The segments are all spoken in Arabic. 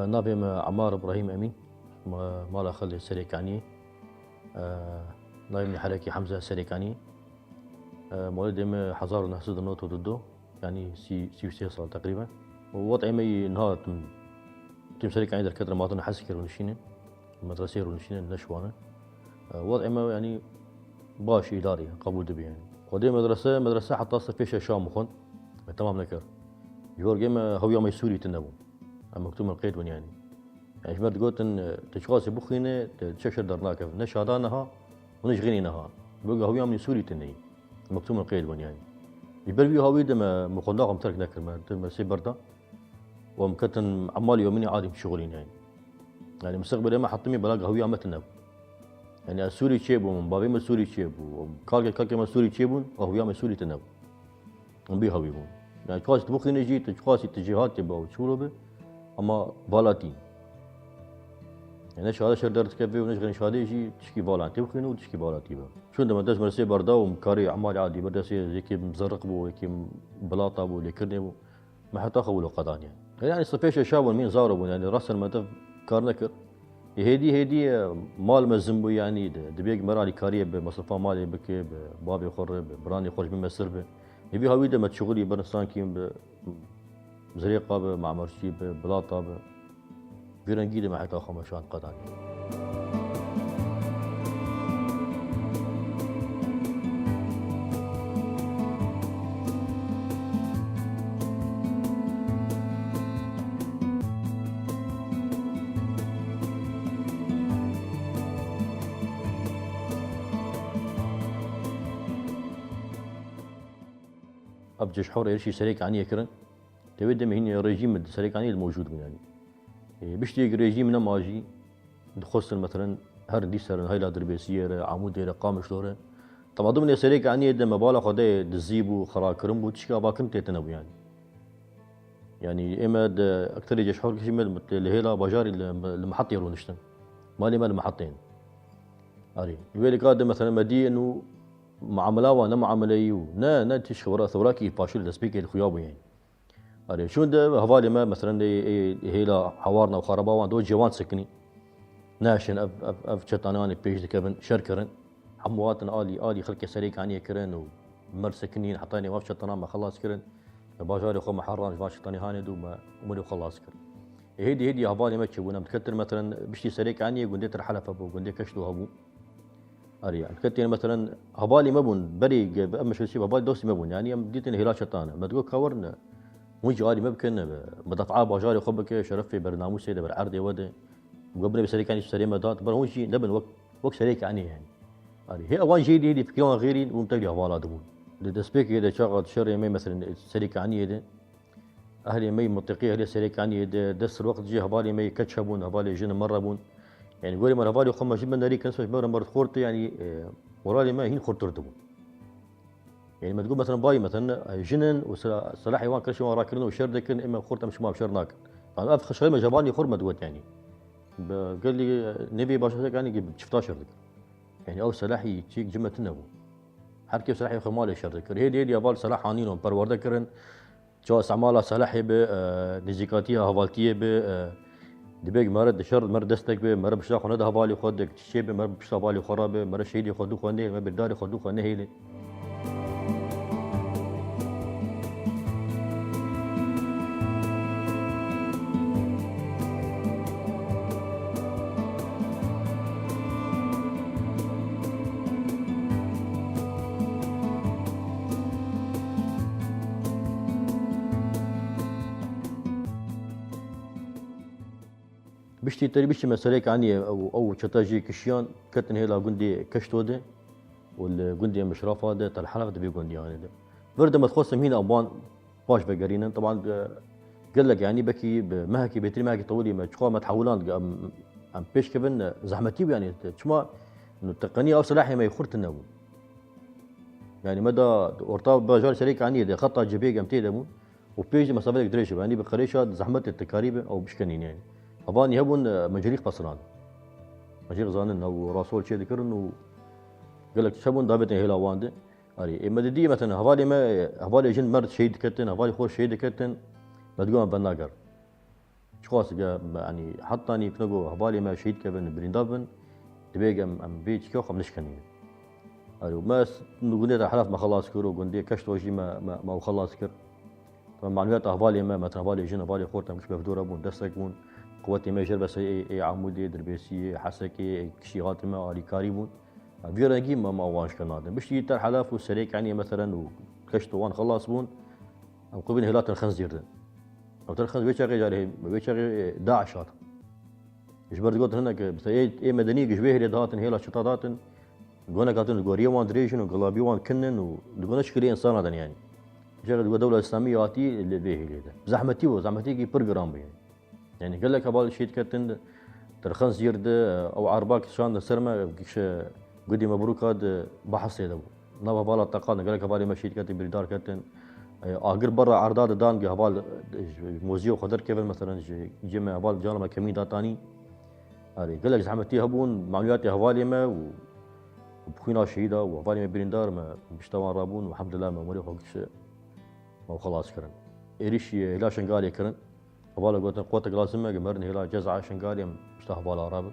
نابم عمار إبراهيم أمين مالا خلي السريكاني. نايم حركي حمزة السريكاني. مولد حزار نحسد النوت ضده يعني سي صار تقريبا. ووضعي مي نهار تم سريكاني در كدر ما حسكر ونشينه المدرسة ونشينه نشوانه. وضعي ما يعني باش إداري قبول دبي يعني. ودي مدرسة حتى فيش شام مخن تمام نكر. يقول جيم هو ما يسوري تنبو. مكتوب القيد ون يعني شمرت قلت ان تشخاص بخينه تششر درناك نش هذانها ونش غنينها بقى هو يوم سوري تني مكتوب القيد ون يعني يبربي هاوي دم مخناقهم ترك نكر ما سي بردا ومكتن عمال يومين عادي شغلين يعني مستقبل ما حطمي بلاقي هو يوم تنب يعني السوري شيبو من بابي ما سوري شيبو كالك ما سوري شيبون وهو يوم سوري تنب بي هاوي يعني تشخاص بخينه جيت تشخاص اتجاهات تبع وشوربه اما بالاتين يعني شهاده شردرت كفي ونشغل شهاده يجي تشكي بالاتي وخينو وتشكي بالاتي با شو عندما درس مرسي بردا ومكاري اعمال عادي بدرسي زي كي مزرق بو كي بلاطه بو لكرني بو ما حتى خولو قضان يعني صفيش شاب مين زاربون يعني راس المدف كارنكر هيدي مال مزمبو يعني دبيق مرالي كاريه بمصرفه مالي بكي بابي خرب براني خرج من مسربه يبي هويدا ما تشغلي برنسان كي زريقه مع مرشي بلاطه فيرنجيدي ما حتى خمشان قداني. أبجش حور إيش سريك عني كرن تود هنا رجيم السريك عني الموجود من يعني بيشتي رجيم نماجي خصوصا مثلا هر دي سر هاي لا دربيسيه عمود رقام شلوره طبعا ضمن سريك عني دم مبالغ خدي دزيبو خراكرم بوتشكا باكم تيتنبو يعني اما اكثر يجي حور كشي مثل الهيلا بجاري المحط يرونشتن مالي مال المحطين اري يقول لك مثلا مدي انه معامله وانا معامله نا تشخبر ثوراكي باشل دسبيك الخيابو يعني اري شو ده هفالي ما مثلا هيلا حوارنا وخرباوان دو جوان سكني ناشن اف شطاناني بيج كبن شركرن حمواتن الي خلق سريك عني كرن ومر سكنين حطاني واف شطانان ما خلاص كرن باجاري خو محران باش شطاني هاني دو ما عمري خلاص كرن هيدي هفالي ما تشوفون متكتر مثلا بشتي سريك عني قنديت الحلف ابو قنديت كشلو ابو اري يعني كتير مثلا هبالي مبون بري اما شو شيء هبالي دوسي مبون يعني بديت هلا شطانه ما تقول كورنا ويجي عادي ممكن بدفعه باجاري خبك شرفي برنامج سيده بالعرض يوده وقبل بسريك يعني سري مدات برا شيء نبن وقت سريك يعني هي اوان جيدي هذه فكره غيري ومتلي هوالا دبون لدسبيك اذا شغل شر مي مثلا سريك عني هذا اهلي مي منطقيه اهلي سريك عني دس الوقت جي هبالي مي كتشبون هبالي جن مربون يعني قولي ما هبالي خما جبنا ناري كنسوش مره خورتي يعني ورالي ما هين خورتر دبون يعني ما تقول مثلا باي مثلا جنن وصلاح يوان كل شيء راكلين وشر ذكر اما خورته مش ما بشر ناكل انا افخ شوي ما جاباني خرمه دوت يعني قال لي نبي باشا يعني شفتها شر ذكر يعني او صلاحي تشيك جمه النبو حركي صلاحي خمالي شر ذكر هي ابال صلاح عنينهم برورد كرن جو استعمالها صلاحي ب نزيكاتيه هوالتيه ب دبيق مرد شر مرد دستك ب مرد بشلا خونه هوالي خدك تشي ب مرد بشلا بالي خراب مرد شيدي خدو خنه ما بداري خدو خنه هيله بشتي تري بشتي مسالك عني او شتاجي كشيان كتن هيلا قندي كشتوده والقندي مشراف هذا تاع الحلف تبي قندي يعني ده برد ما تخصم هنا ابوان باش بقرينا طبعا قال لك يعني بكي مهكي بيتري مهكي طولي ما تشخوا ما تحولان ام بيش كبن زحمتي يعني شما انه التقنيه او صلاحي ما يخرت النوم يعني مدى ورطا باجار شريك عني ده خطا جبيق امتي دمو وبيج مسافه دريش يعني بقريشات زحمت التكاريبه او بشكنين يعني أبان يهبون مجريق قصران مجريق زانن أو راسول شيء ذكرن وقال لك شبون دابتني هلا وانده أري إما دي مثلا هفالي جن مرد شهيد كتن هفالي خوش شهيد كتن ما تقوم بناقر خاص يعني حطاني كنقو هبالي ما شهيد كبن بريندابن دبيق ام بيت كيو خم نشكني الو ما نقول حلف ما خلاص كرو قندي كشت وجي ما خلاص كر طبعا معنويات هبالي ما مثلا هبالي جن هبالي خورتا مش بفدور ابون دستك بون قوتي ما يجر بس اي عمودي دربيسي حسكي كشيغات ما الي كاريبون فيرنجي ما واش كنادم باش يتر حلف وسريك يعني مثلا وكشت وان خلاص بون ام قبل هلات الخنزير ده او ترخص بيشغي جاري بيشغي داعش هذا ايش برد قلت هناك بس اي مدني جبيه ريد هاتن هيلا شطاداتن قلنا كاتن غوريا وان دريشن وقلابي وان كنن وقلنا شكري انسان هذا يعني شغل دوله اسلاميه اتي اللي به هذا زحمتي وزحمتي كي برنامج يعني قال لك هبال شيت كاتن ترخص يرد او عرباك شان سرما كيش قدي مبروك هذا بحث هذا نبا بالا تقان قال لك هبال ما شيت كاتن بريدار كاتن اگر برا عرداد دان هبال موزيو خضر كيف مثلا جمع هبال جانب كمين داتاني هذه قال لك زحمتي هبون معلوماتي هوالي ما وبخينا شهيدة وهبالي ما بريندار ما بيشتوان رابون والحمد لله ما مريخ وكش ما خلاص كرن إيريش هلا شنقالي كرن هبالا قلت قوتك لازمة قمرن هلا جزعة شنقالي مشتا هبالا رابط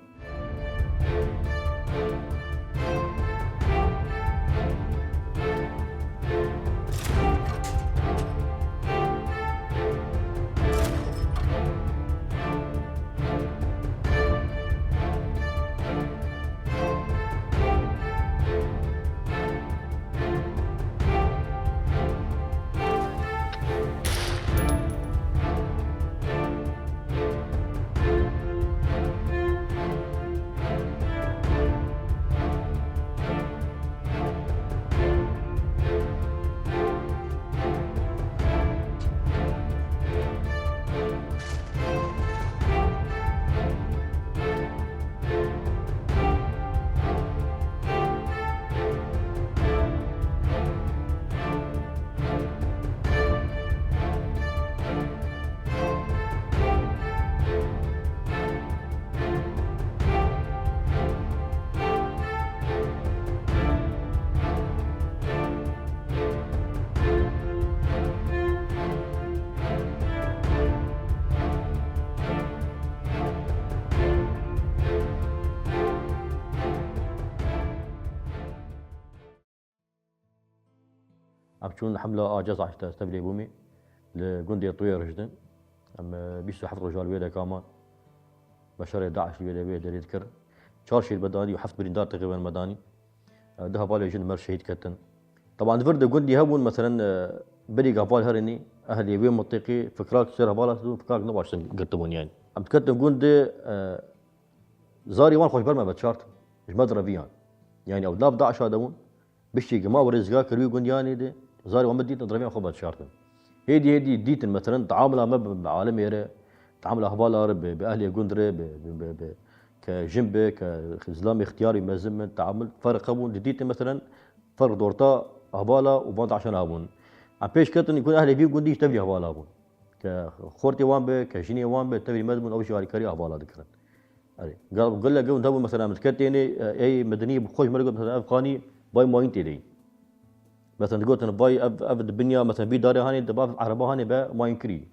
عم تشون حملة جزعة تستبلي بومي لجندي طوير جدا أما بيسو حفر رجال ويدا كامان بشر داعش ويدا يذكر شارشي البداني وحفظ بريندار تقريبا المداني ده بالي جن مر شهيد كتن طبعا فرد جندي هبون مثلا بدي قبال هرني اهلي وين منطقي فكراك سير هبالا فكراك نباش قرتبون يعني عم تكتم جندي زاري وان خوش برما بتشارت مش مدرى فيان يعني او داف داعش هذاون بشي ما ورزقا كروي جندياني دي زاري وان بديت نضربين خو بتشارت هيدي ديت مثلا تعاملها ما بعالم يرى تعاملها هبالا باهلي جندري كجنبه كزلام اختياري مازم تعامل فرق هبون ديت مثلا فرق دورتا هبالا وبعد عشان هبون عم بيش كتن يكون اهلي بيو قندي تبلي هبالا هبون كخورتي وان به كجيني وان به تبلي مدمن او شي كاري هبالا ذكرن قال لك قلت مثلا متكتيني اي مدني بخوش مرقد مثلا افغاني باي ما انت دي مثلا قلت انا باي افد البنيه مثلا بي داري هاني دبا عربه هاني با ما ينكري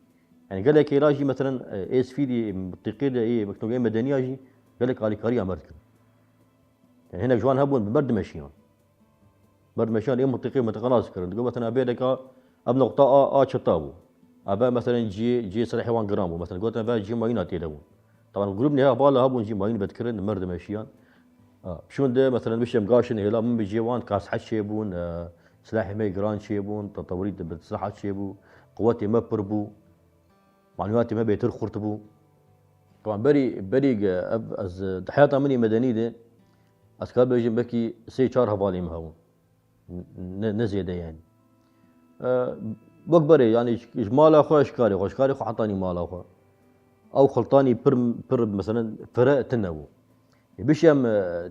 يعني قال لك يراجي مثلا اس في دي منطقيه اي مكتوب مدنيه جي قال لك علي كاري امريكا يعني هنا جوان هبون ببرد ماشيون برد مشان ايه منطقي متقناص كرن تقول مثلا ابيدك ابلغ طاقه شطابو ابا مثلا جي صلاح 1 جرام مثلا قلت ابا جي ماينا تيدو طبعا جروبني ها بالا هبون جي ماين بتكرن مرد ماشيان شون ده مثلا مش مقاشن هلا من بيجيوان كاس حش يبون سلاح مي جران شيبون تطوريت بتصحات شيبو قواتي ما بربو معلوماتي ما بيتر خرطبو طبعا بري از حياتها مني مدني ده اسكار بيجي بكي سي شهر هبالي مهون نزيده يعني بكبري يعني مال اخو اشكاري خو حطاني مال اخو او خلطاني بر مثلا فرق تنو بيشم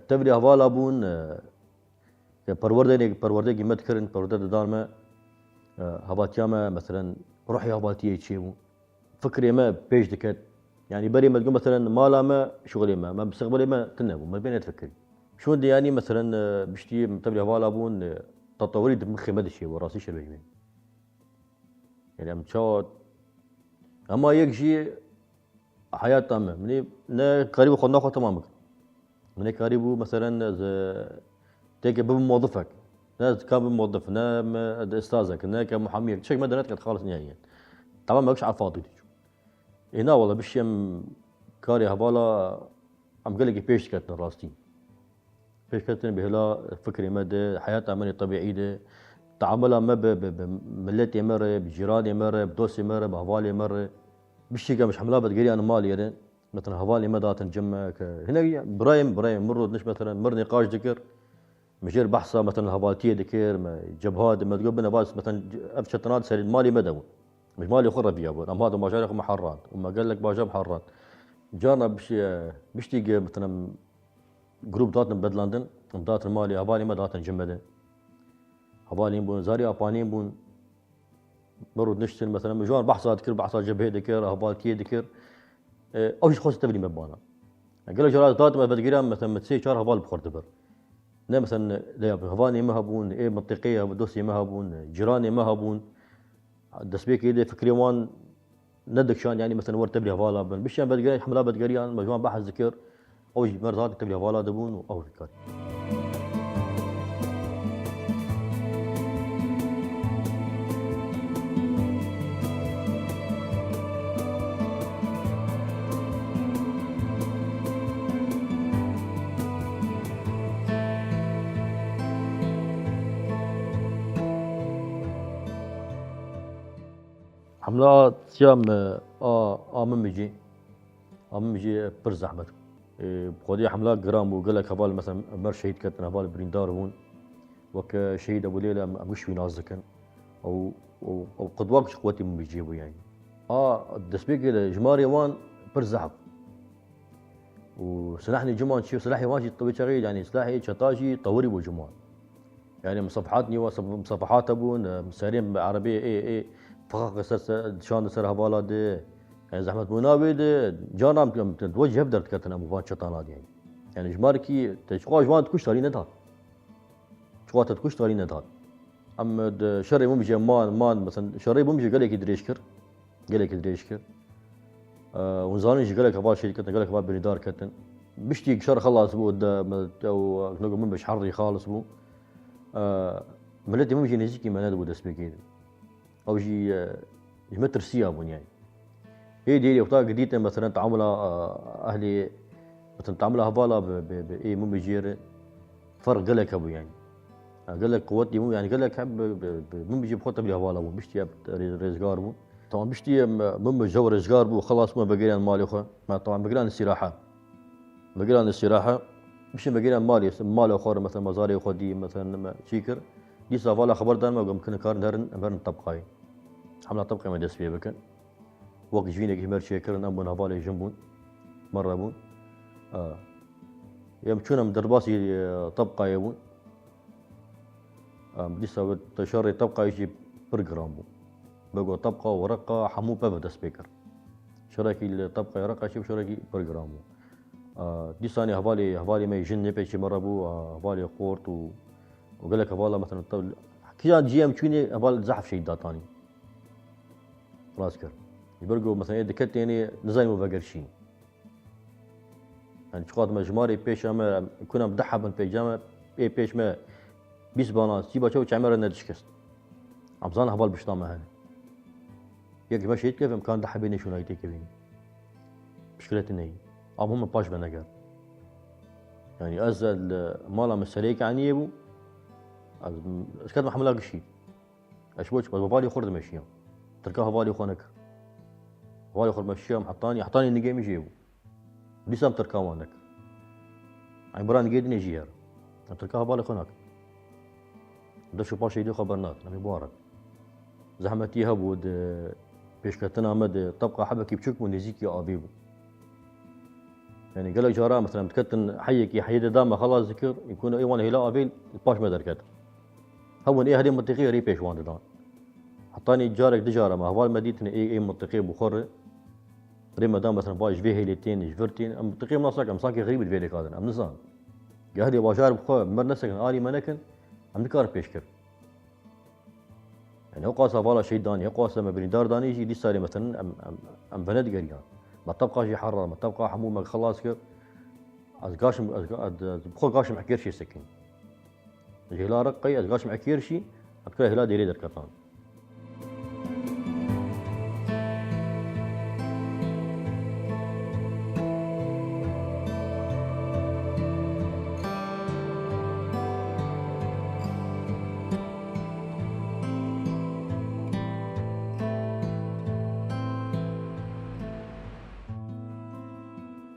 تبري هوالا بون پرورده قیمت کرن پرورده دارما هباتياما مثلا روحي هباتيه تشيمو فكري ما بيش دكت يعني بري ما تقول مثلا مالا ما شغلي ما مستقبلي ما تنو ما بين تفكري شو دي يعني مثلا بشتي تبري هوالا بون تطوري دمخي ما دشي وراسي شبيبين يعني ام تشوت اما يكشي حياة تامة مني نا قريب خدنا خو تمامك مني قريب مثلا تيجي بموظفك نا كان بموظف نا استاذك نا كمحاميك شيء ما دريت خالص نهائيا طبعا ماكش على الفاضي هنا والله بشيم كاري هبالا عم قال لك بيش كاتنا راستي بيش كاتنا بهلا فكري مدى حياتها مني طبيعية تعاملها ما بملتي مرة بجيراني مرة بدوسي مرة بهوالي مرة بشي مش حملها بتقولي انا مالي يعني مثلا هوالي ما دات نجمع هنا برايم مروا نش مثلا مر نقاش ذكر مجير بحثه مثلا هوالتيه ذكر ما جبهات ما تقول بنا باس مثلا ابشتنات سالي مالي مدو مش مالي خرب يا ابو اما هذا ما جاري محرات وما قال لك باجا محرات جانا بشتي مثلا جروب داتنا بدلندن دات مالي هوالي ما دات نجمع هوالي بون زاري ابانين بون مرود نشتن مثلا مجوان بحثات ذكر بحثات جبهه ذكر هوالتيه ذكر اوش خوش تبني مبانا قال له جرات دات ما بدقيران مثلا متسي شهر هبال بخور دبر لا مثلا لا هفاني ما هبون ايه منطقيه بدوسي ما هبون جيراني ما هبون دسبيك ايدي فكري وان ندك شان يعني مثلا ور تبلي هفالا بشان بدقيران حملا بدقيران مجموعه بحث ذكر اوج مرزات تبلي هفالا دبون او ذكر حملات سيام من مجي بر زحمت بخودي حملات جرام وقال لك هبال مثلا مر شهيد كتن هبال بريندار هون وك شهيد ابو ليلى مش في نازكن او قدواك قوتي من بيجيبوا يعني دسبيك جماري وان بر زحف وسلاحني جمان شيء سلاحي واجد طويل شغيل يعني سلاحي شطاجي طوري وجمان يعني مصفحاتني مصفحات ابون مسارين عربيه اي فخاخ شان سر هبالا دي يعني زحمة مناوي دي جانا توجه بدر تكتنا مفان شطانات يعني جماركي تشقوا جوان تكوش تاري ندهات شقوا تكوش تاري ندهات اما شري ممجي مان مثلا شري ممجي قال لك يدريشكر ونزانيش قال لك هبال شيء كتن قال لك هبال بنيدار كتن بشتي شر خلاص بو او نقول من بش حري خالص بو ملتي ممجي نزيكي ما ندبو دسبيكي او جي متر سيابون يعني هي دي وقتها قديت مثلا تعاملها اهلي مثلا تعاملها هبالا باي مو بيجير فرق قال لك ابو يعني قال لك قوتي مو يعني قال لك مو بيجيب خطه بلي هبالا مو بيشتي رزقار بو طبعا بيشتي مو جو رزقار بو خلاص ما بقينا مالي اخو طبعا بقينا الاستراحه مش بقينا مالي اخر مثلا مزاري اخو دي مثلا شيكر دي صافالا خبر دان ما ممكن كار نهرن طبقاي حمله طبقه ما دس فيها بكن وقت جينا كيمر شيكرن ابون هبالي جنبون مره بون يوم كنا مدرباسي طبقه يبون لسه تشري طبقه يجي برجرام بقوا طبقه ورقه حمو بابا سبيكر شراكي الطبقه ورقه شوف شراكي برجرام دي ثانيه هبالي ما يجن بيشي مره بو هبالي قورت وقال لك هبالا مثلا كان جيم كوني هبال زحف شيء داتاني راسكر يبرقوا مثلا دكت يعني نزاي مو بقرشين يعني شقات مجماري بيش اما كنا مدحها من بيجامه اي بيش ما بيس بانا سيبا شو تعمر ندشكست عمزان هبال بشطامه هنا يك باش يتكيف كان دحها بيني شو نايتي كبيني مشكلتنا هي هم باش بنقر يعني ازل مالا مسليك عن يبو اسكت ما حملاك شيء اشبوش بابالي خرد ماشيهم تركاها بالي خونك بالي خرد ماشيهم حطاني النجيم يجيبو لسام تركاوانك عبران قيد نجير تركاها بالي خونك ده شو باشي دي خبرنات نمي بوارك زحمتي هبود بيش كتنا مد طبقة حبكي بشوك ونزيك يا أبيبو يعني قال لك جارا مثلا تكتن حيك حي دام خلاص ذكر يكون ايوان هلا ابيل باش ما دركت هون ايه هذه منطقيه ري بيش وان دان حطاني جارك دجاره ما هو مدينه اي منطقيه بخور ري ما دام مثلا باش فيه هيلتين جفرتين منطقيه مناصك مساكي غريب الفيلك هذا ام نظام قال لي باشار بخور مر نسك الي منكن ام ذكر بيشكر يعني هو قاسه فالا شيء داني هو قاسه ما بين دار داني يجي لسه مثلا ام بلد قريان ما تبقى شي حرة ما تبقى حمومك خلاص كر از قاشم از بخو قاشم حكير شي سكين هلا رقي از قاشم حكير شي أذكر هلا ديري در كتان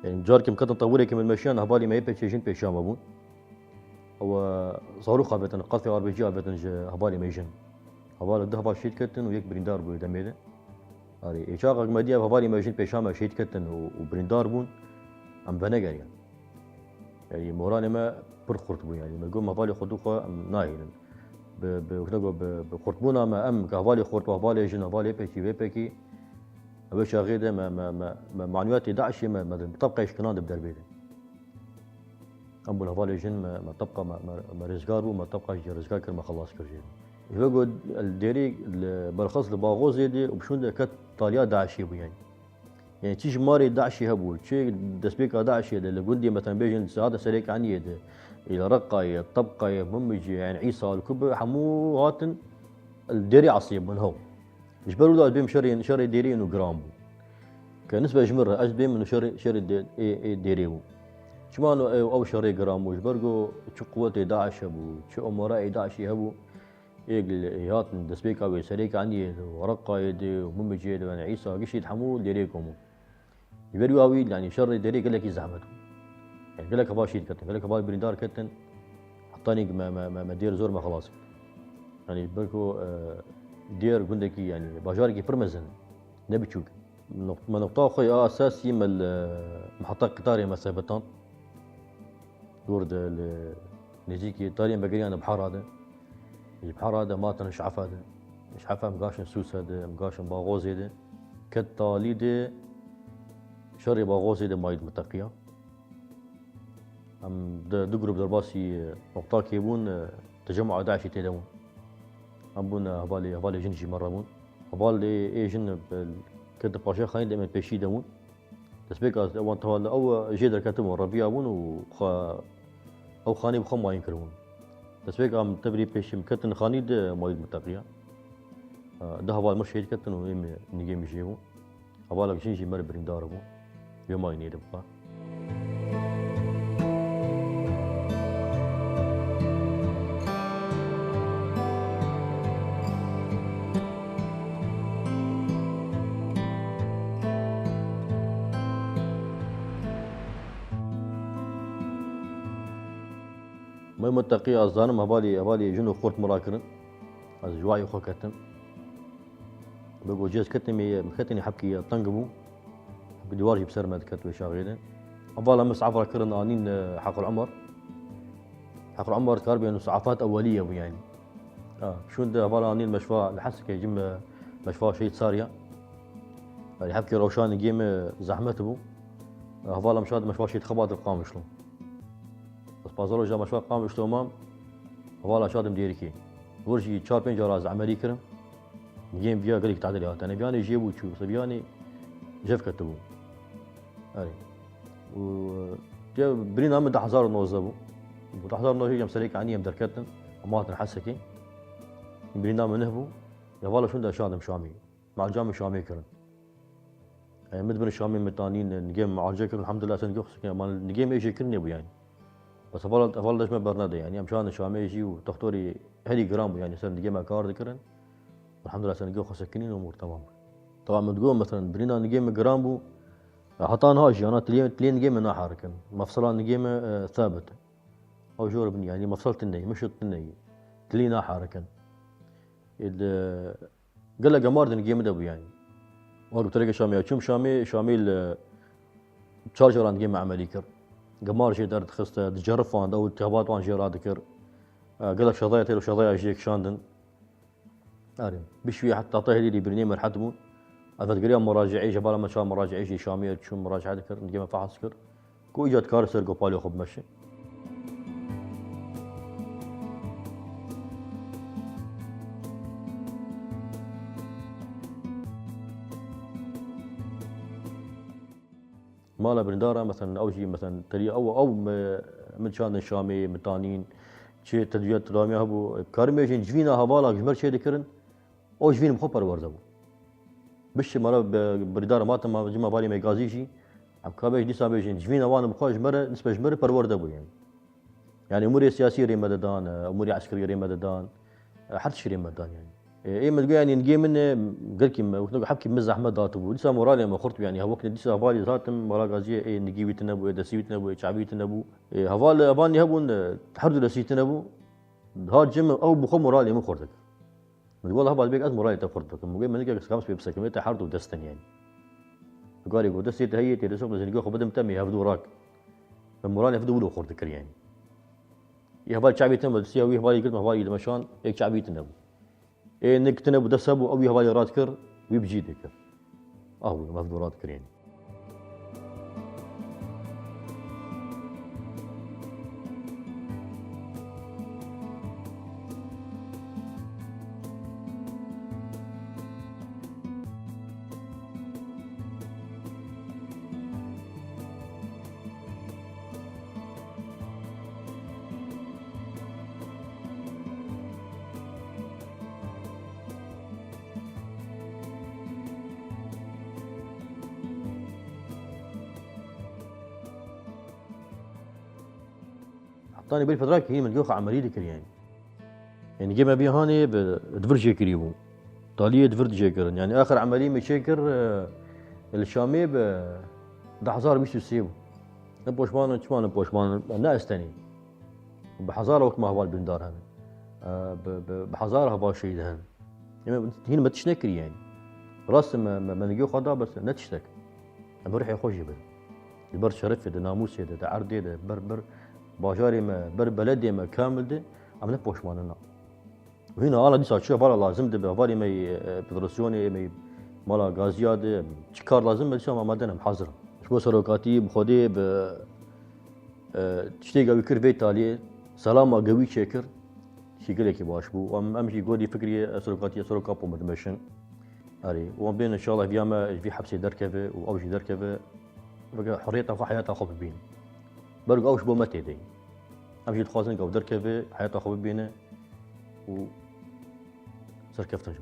يعني جاركم كتن طولي كم المشيان هبالي ما يبكي جن بيشام ابون هو صاروخ بتن قاطع ار بي جي بتن هبالي ما يجن هبالي ده هبال شيت كتن ويك بريندار بو دميده هذه اشاق مديا هبالي ما يجن بيشام شيت كتن وبريندار بون ام بنجر يعني موراني ما برخورت بو يعني ما يقوم هبالي خدوقه ام ناهيل بخرطبونا ما ام كهبالي خورت وهبالي جن هبالي بيكي باش غيدا ما معنويات داعش ما تبقى يشكنان بدربيده ابو الهفالي جن ما تبقى ما رزقارو ما تبقى رزقار كر ما خلاص كر جن يقعد الديري بالخص لباغوز يدي وبشون كت طاليا داعشي بو يعني تيجي ماري داعشي هبو تشي دسبيكا داعشي اللي قندي مثلا بيجن هذا سريك عني يد الى رقه طبقه ممجي يعني عيسى الكب حمو هاتن الديري عصيب من هو جبروا له بيم شري ديري انه جرام كنسبة جمرة أجد بيم انه شري ديريو شمانو او شري جرام وجبرقو شو قوة داعش هبو شو امراء داعش هبو يقل ياتن دسبيكا ويسريك عني ورقة يدي وممجي يدي وانا عيسى قش يتحمول ديريكم يبرقو اوي يعني شري ديري قال لك يزعمته يعني قال لك هبا شيت كتن قال لك هبا بريندار كتن حطاني ما دير زور ما خلاص يعني بركو دير قندكي يعني باجاركي برمزن نبي تشوك ما نقطة خوي أساسي من محطة قطارية مسافة دور نجيكي طارية بقري أنا بحر هذا البحر هذا ماتن شعف هذا شعف مقاشن سوس هذا مقاشن باغوز هذا كالتالي ده شري باغوز هذا مايد متقية أم دو جروب درباسي نقطة كيبون تجمع داعشي تدمون أبون هبالي جنجي مرة بون هبالي إيه جن كنت باشا خاين دائما بيشي دمون تسبيك وان تهال أو جيدر كتبون ربيع بون أو خاني بخم ما ينكرون تسبيك عم تبري بيشي مكتن خاني ده مايد متقيا ده هبال مرشيد كتن وإم نجي مشيبون هبالك جنجي مر بريندار بون يوم ما ينيد بقى ما متقي أزانم هبالي جنو خورت مراكرن از جواي خو كتم بقول جيز كتمي مكتني حبكي طنقبو بدوارجي بسر ما ذكرت وشاغيلن هبالا مسعفر كرن انين حق العمر كاربي انه اسعافات اوليه يعني شو ده هبالا انين مشفى لحسك يجم مشفى شيء صاريا اللي حبكي روشان جيم زحمته هبالا مشاد مشفى شيء خبات القام شلون بس بازارو جا مشفى قام شلون مام هبالا شاد مديركي ورجي 4 5 جراز عملي كرم جيم بيا قال لك تعدل هات انا بياني جيبو شو صبياني جف كتبو اي و برينا من 1000 نوزبو و 1000 نوزبو جم سريك عني مدركتن ومات حسكي برينا من نهبو يا والله شو ده شادم شامي مع الجامع شامي كرم يعني مدبر الشامي متانين نجيم مع الجكر الحمد لله سنقخ مال نجيم ايش يكرني ابو يعني بس افضل ما برنادي يعني مشان الشامي يجي وتختوري هدي جرام يعني سن نجيم كارد كرن والحمد لله سنقخ سكنين وامور تمام طبعا ما تقول مثلا برينا نجيم جرامبو حطان هاجي انا تلين نجيم انا حاركن مفصلة نجيم ثابت او جوربني يعني مفصلة الني مش الني تلينا حاركن قال له قمار نجيم دبو يعني وقت بطريقة شامية شوم شامي تشارجر عند جيم عملي كر قمار شي دار تخص تجرف عند او التهابات وان جيرا ذكر قال لك شظايا تلو شظايا جيك شاندن ارين بشوي حتى تعطيه لي برنامج حدمو أفد قريب مراجعي جبال ما شاء مراجعي شي شامية شو مراجعة ذكر نجيم فحص كر كو إجاد كارسر قو بالي خب مشي مالا برندارة مثلا أو شيء مثلا تري أو من شان الشامي متانين شيء تدريات رامي هبو كارميجين جفينا هبالا جمر شيء ذكرن أو جفين مخبر وردبو بش مرة برندارة ما تم جمع بالي ميجازي شيء عم كابيج دي ساميجين جفينا وانا مخاج مرة نسبة جمر پروردبو يعني أموري سياسية ريم مددان أموري عسكرية ريم مددان حتى شي ريم مددان يعني ايه ما تقول يعني نجي من قلكي حبكي مزح ما داتبو لسه مورالي ما خرط يعني هوك لسه هفالي ذاتم مرا غازيه ايه نجي بيتنبو ايه دسي بيتنبو ايه شعبي بيتنبو ايه هفال اباني هبون تحرد دسي تنبو هاد جيم او بخو مورالي من خرطك والله هبال بيك از مورالي تفرطك مو من نجي خمس بيبسك تحرد ودستن يعني قال يقول دسي تهيت دسوق نجي خو بدم تمي هفدو راك المورالي هفدو ولو خرطك يعني يهبال شعبي تنبو دسي او يهبال يقول هبال مشان ايه شعبي تنبو إيه إنك تنبو دسبو أو يهبالي راتكر ويبجيدك أهو مفدو راتكر يعني حطاني بالفترة هي من جوخ عملية ذكر يعني جينا بيها هاني بدفرجي كريبو طالية دفرجي كرن يعني آخر عملية مشاكر الشامي ب 10000 بيسو سيبو نبوشمان شمان نبوشمان نا استني بحزارة وقت ما هو البندار هذا بحزارة هبا شيء ده يعني هنا ما تشنكري يعني راس ما نجيو خدا بس نتشتك بروح يخوش جبل البر شرف ده ناموس ده عرض ده بر باجاري ما بر بلدي ما كامل ده عم نبوشماننا وهنا انا دي شو بالا لازم ده بفاري ما فدراسيوني ما مالا غازياد شكار لازم بس ما مدنا محاضره شو سروكاتي بخودي ب تشتي قوي كربي تالي سلام قوي شكر شي قال لك باش بو امشي قولي فكري سروكاتي سروكابو مدمشن اري وان بين ان شاء الله فيما في حبسي دركبه واوجي دركبه بقى حريتها في حياتها خوف بين برق اوش بو متى دي امشي تخازن قو دركبه حياتها خوف بينه و سركفتن